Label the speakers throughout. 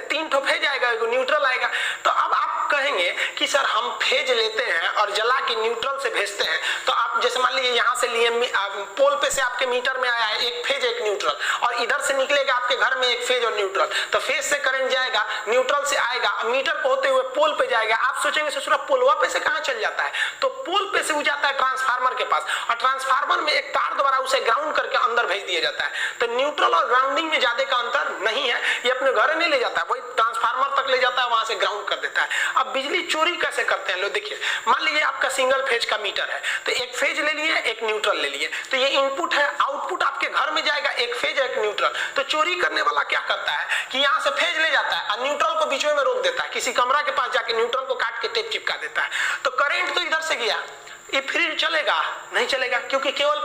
Speaker 1: 3 ठो फेज आएगा, एगो न्यूट्रल आएगा। तो अब आप कहेंगे कि सर हम फेज लेते हैं और जला के न्यूट्रल से भेजते हैं, तो आप जैसे मान लीजिए यहाँ से लिए पोल पे से आपके मीटर में आया है एक फेज एक न्यूट्रल, और इधर से निकलेगा आपके घर में एक फेज और न्यूट्रल, तो फेज से करंट जाएगा, न्यूट्रल से आएगा, मीटर को होते हुए पोल पे जाएगा। आप सोचेंगे ससुरा पोलवा पे से कहां चल जाता है, तो पोल पे से वो जाता है ट्रांसफार्मर के पास, और ट्रांसफार्मर में एक तार द्वारा उसे ग्राउंड करके अंदर भेज दिया जाता है। तो न्यूट्रल और ग्राउंडिंग में ज्यादा का अंतर नहीं है, ये अपने घर नहीं ले जाता है, वही ट्रांसफार्मर तक ले जाता है, वहां से ग्राउंड कर देता है। अब बिजली चोरी कैसे करते हैं लोग, देखिए मान लीजिए आपका सिंगल फेज का मीटर है, तो एक फेज ले लिए एक न्यूट्रल ले लिए, तो ये इनपुट है, आउटपुट आपके घर में जाएगा एक फेज एक न्यूट्रल। तो चोरी करने वाला क्या करता है कि यहाँ से फेज ले जाता है और न्यूट्रल को बीच में रोक देता है, किसी कमरा के पास जाके न्यूट्रल को काट के टेप चिपका देता है। तो करंट तो इधर से गया, ये फ्रिज चलेगा नहीं चलेगा, क्योंकि केवल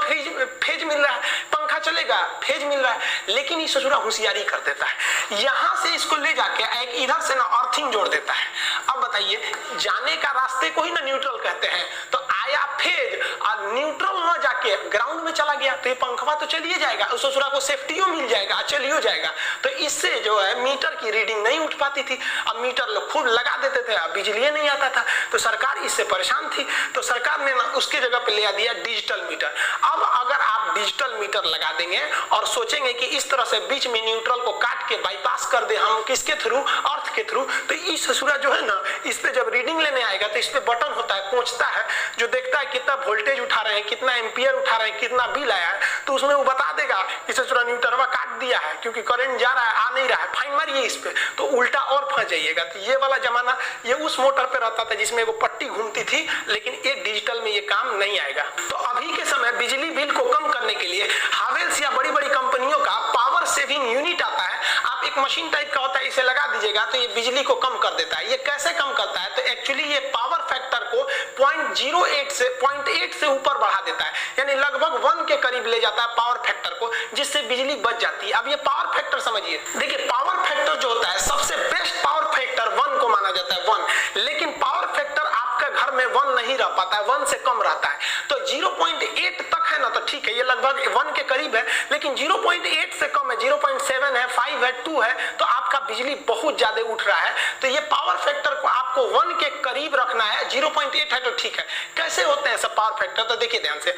Speaker 1: फेज मिल रहा है, पंखा चलेगा फेज मिल रहा है, लेकिन ये ससुरा होशियारी कर देता है, यहां से इसको ले जाके एक इधर से ना अर्थिंग जोड़ देता है। अब बताइए, जाने का रास्ते को ही ना न्यूट्रल कहते हैं, तो आया फेज और न्यूट्रल ना जाके ग्राउंड में चला गया, तो ये पंखा तो चलिए जाएगा, उस ससुरा को सेफ्टियो मिल जाएगा, चलियो जाएगा। तो इससे जो है मीटर की रीडिंग नहीं उठ पाती थी, अब मीटर लोग खूब लगा देते थे, अब बिजली नहीं आता था, तो सरकार इससे परेशान थी, तो सरकार ने ना उसके जगह पे ले दिया डिजिटल मीटर। अब अगर आप डिजिटल मीटर लगा देंगे और सोचेंगे कि इस तरह से बीच में न्यूट्रल को काट के बाईपास कर दे हम किसके थ्रू, अर्थ के थ्रू, तो इस ससुरा जो है ना, इस पे जब रीडिंग लेने आएगा तो इस पे बटन होता है, पहुंचता है, जो देखता है कितना वोल्टेज उठा रहे हैं, कितना एम्पियर उठा रहे हैं, कितना बिल आया है, तो उसमें वो बता देगा कि ससुरा न्यूट्रलवा काट दिया है, क्योंकि करंट जा रहा है, आ नहीं रहा है, फाइन मारिए इस पे, तो उल्टा और फंस जाइएगा। तो ये वाला जमाना ये उस मोटर पे रहता था जिसमें वो पट्टी घूमती थी, लेकिन एक डिजिटल में ये काम नहीं आएगा। तो अभी के समय बिजली बिल को कम करने के लिए हावेल्स या बड़ी बड़ी कंपनियों का पावर सेविंग यूनिट आता है, आप एक मशीन टाइप का होता है, इसे लगा दीजिएगा तो ये बिजली को कम कर देता है। ये कैसे कम करता है, तो एक्चुअली ये पावर फैक्टर को 0.8 से ऊपर बढ़ा देता है, यानी लगभग 1 के करीब ले जाता है पावर फैक्टर को, जिससे बिजली बच जाती है। अब ये पावर फैक्टर समझिए, देखिए पावर फैक्टर जो होता है सबसे बेस्ट पावर फैक्टर 1 को माना जाता है, 1, लेकिन पावर फैक्टर आपके घर में 1 नहीं रह पाता है, 1 से कम रहता है। तो 0.8 तक है ना, तो ठीक है, ये लगभग 1 के करीब है, लेकिन 0.8 से कम है, 0.7 है, 5 है, 2 है, तो आपका बिजली बहुत ज्यादा उठ रहा है। तो ये पावर फैक्टर को आपको 1 के करीब रखना है, 0.8 है तो ठीक है। कैसे होते हैं सब पावर फैक्टर, तो देखिए ध्यान से,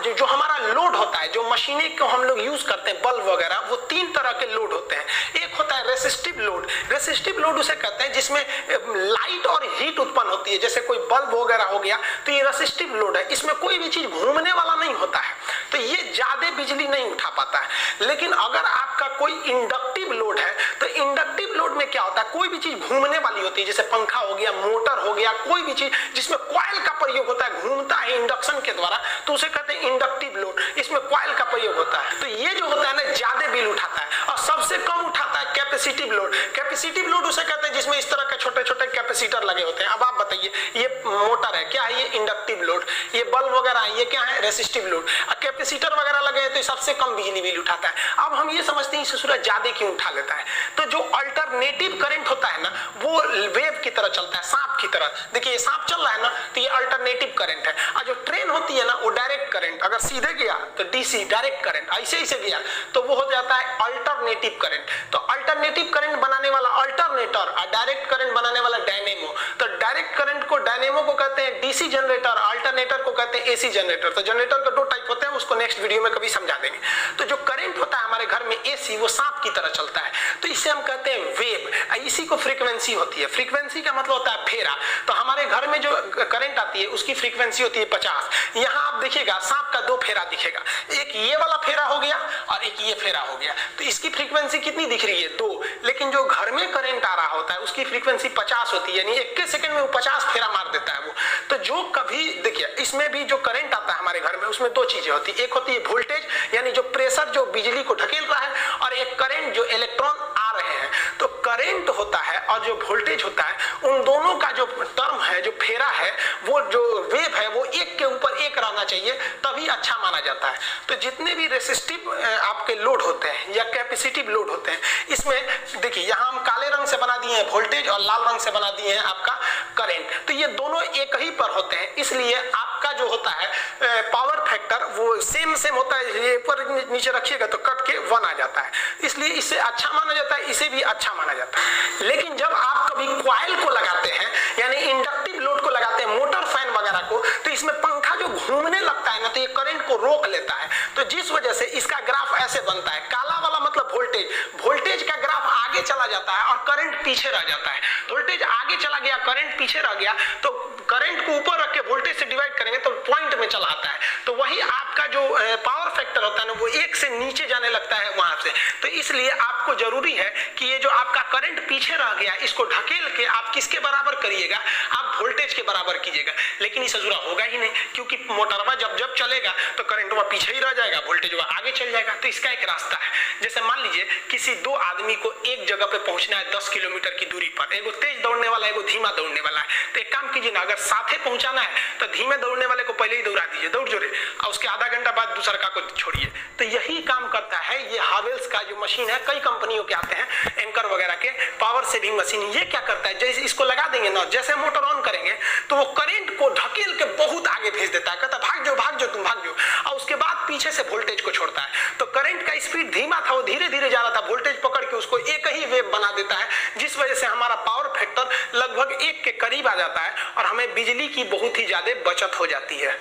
Speaker 1: जो हमारा लोड होता है, जो मशीनें को हम लोग यूज करते हैं, बल्ब वगैरह, वो 3 तरह के लोड होते हैं। एक होता है रेसिस्टिव लोड, रेसिस्टिव लोड उसे कहते हैं जिसमें लाइट और हीट उत्पन्न होती है, जैसे कोई बल्ब वगैरह हो गया, तो ये रेसिस्टिव लोड है, इसमें कोई भी चीज घूमने वाला नहीं होता है, तो ये ज्यादा बिजली नहीं उठा पाता है। लेकिन अगर आपका कोई इंडक्टिव लोड है, तो इंडक्टिव लोड में क्या होता है, कोई भी चीज घूमने वाली होती है, जैसे पंखा हो गया, मोटर हो गया, कोई भी चीज जिसमें कॉइल का प्रयोग होता है, घूमता है इंडक्शन के द्वारा, तो उसे कहते हैं इंडक्टिव लोड, इसमें कॉइल का प्रयोग होता है। तो ये जो होता है ना, ज्यादा बिल उठाता है, और सबसे कम उठाता है कैपेसिटिव लोड। कैपेसिटिव लोड उसे कहते हैं जिसमें इस तरह के छोटे छोटे कैपेसिटर लगे होते हैं। अब आप बताइए, ये मोटर है, क्या है, ये इंडक्टिव लोड, ये बल्ब वगैरह है, ये क्या है, रेसिस्टिव लोड, कैपेसिटर वगैरह लगे हैं, तो सबसे कम बिजली बिल उठाता है। अब हम ये समझते हैं ससुरा ज्यादा क्यों उठा लेता है, तो जो अल्टरनेटिव करंट होता है ना, वो वेव की तरह चलता है, सांप की तरह। देखिए ये सांप चल रहा है ना, तो ये अल्टरनेटिव करंट है, और जो ट्रेन होती है ना, वो डायरेक्ट करंट, अगर सीधे गया तो डीसी डायरेक्ट करंट, ऐसे ऐसे गया तो वो हो जाता है अल्टरनेटिव करंट। तो अल्टरनेटिव करंट बनाने वाला अल्टरनेटर और डायरेक्ट करंट बनाने वाला डायनेमो। तो डायरेक्ट करंट को, डायनेमो को कहते हैं डीसी जनरेटर, अल्टरनेटर को कहते हैं एसी जनरेटर। तो जनरेटर के 2 टाइप होते हैं, उसको नेक्स्ट वीडियो में कभी समझा देंगे। तो जो करंट होता है हमारे घर में एसी, वो सांप की तरह चलता है, तो इसे हम कहते हैं वेव। इसी को फ्रीक्वेंसी होती है, फ्रीक्वेंसी का मतलब होता है फेरा। तो हमारे घर में जो करंट आती है उसकी फ्रीक्वेंसी होती है 50। यहाँ आप देखिएगा सांप का 2 फेरा दिखेगा, एक ये वाला फेरा हो गया और एक ये फेरा हो गया, तो इसकी फ्रीक्वेंसी कितनी दिख रही है, 2। लेकिन जो घर में करंट आ रहा होता है उसकी फ्रीक्वेंसी 50 होती है, यानी 1 सेकंड में वो 50 फेरा मार देता है वो। तो जो कभी देखिए, इसमें भी जो करंट आता है हमारे घर में, उसमें 2 चीजें होती है, एक होती है वोल्टेज, यानी जो प्रेशर जो बिजली को ढकेल रहा है, और एक करंट जो इलेक्ट्रॉन आ रहे हैं। तो करंट होता है और जो वोल्टेज होता है, उन दोनों का जो टर्म है, जो फेरा है, वो जो वेव है, वो एक के ऊपर एक रहना चाहिए, तभी अच्छा माना जाता है। तो जितने भी रेसिस्टिव आपके लोड होते हैं या कैपेसिटिव लोड होते हैं, इसमें देखिए यहाँ हम काले रंग से बना दिए हैं वोल्टेज और लाल रंग से बना दिए हैं आपका करंट। तो ये दोनों एक ही पर होते हैं, इसलिए आपका जो होता है पावर फैक्टर वो सेम होता है, ये ऊपर नीचे रखिएगा तो कट के 1 आ जाता है, इसलिए इसे अच्छा माना जाता है, इसे भी अच्छा माना जाता है। लेकिन जब आप कभी कॉइल को लगाते हैं यानी इंडक्टिव लोड को लगाते हैं, मोटर फैन वगैरह को, तो इसमें पंखा जो घूमने लगता है ना तो ये करंट को रोक लेता है, तो जिस वजह से इसका ग्राफ ऐसे बनता है, काला वाला मतलब वोल्टेज का ग्राफ आगे चला जाता है और करंट पीछे रह जाता है। वोल्टेज आगे चला गया, करंट पीछे रह गया, तो करंट को ऊपर रख के वोल्टेज से डिवाइड करेंगे तो पॉइंट में चला आता है, तो वही आपका जो पावर फैक्टर होता है ना वो 1 से नीचे जाने लगता है वहां से। तो इसलिए आपको जरूरी है कि ये जो आपका करंट पीछे रह गया इसको ढकेल के आप किसके बराबर करिएगा, आप वोल्टेज के बराबर कीजिएगा। लेकिन इस अधूरा होगा ही नहीं, क्योंकि मोटरवा जब चलेगा तो करंट वह पीछे ही रह जाएगा, वोल्टेज वह आगे चल जाएगा। तो इसका एक रास्ता है, जैसे मान लीजिए किसी 2 आदमी को एक जगह पे पहुंचना है 10 किलोमीटर की दूरी पर, एगो तेज दौड़ने वाला एगो धीमा दौड़ने वाला है, तो एक काम कीजिए ना, अगर साथे पहुंचाना है तो धीमे दौड़ने वाले को पहले ही दौड़ा दीजिए, दौड़ जोरे, और उसके आधा घंटा बाद दूसरा का को छोड़िए। तो यही काम करता है ये हावेल्स का जो मशीन है, कई कंपनियों के आते हैं एंकर वगैरह के पावर सेविंग मशीन। ये क्या करता है, जैसे इसको लगा देंगे ना, जैसे मोटर ऑन करेंगे तो वो करंट को ढकेल के बहुत आगे भेज देता है, कहता भाग जाओ तुम भाग जाओ, और उसके बाद पीछे से वोल्टेज को छोड़ता है। तो करंट का स्पीड धीमा था, वो धीरे धीरे जा रहा था, वोल्टेज पकड़ के उसको एक ही वेव बना देता है, जिस वजह से हमारा पावर फैक्टर लगभग 1 के करीब आ जाता है और हमें बिजली की बहुत ही ज्यादा बचत हो जाती है।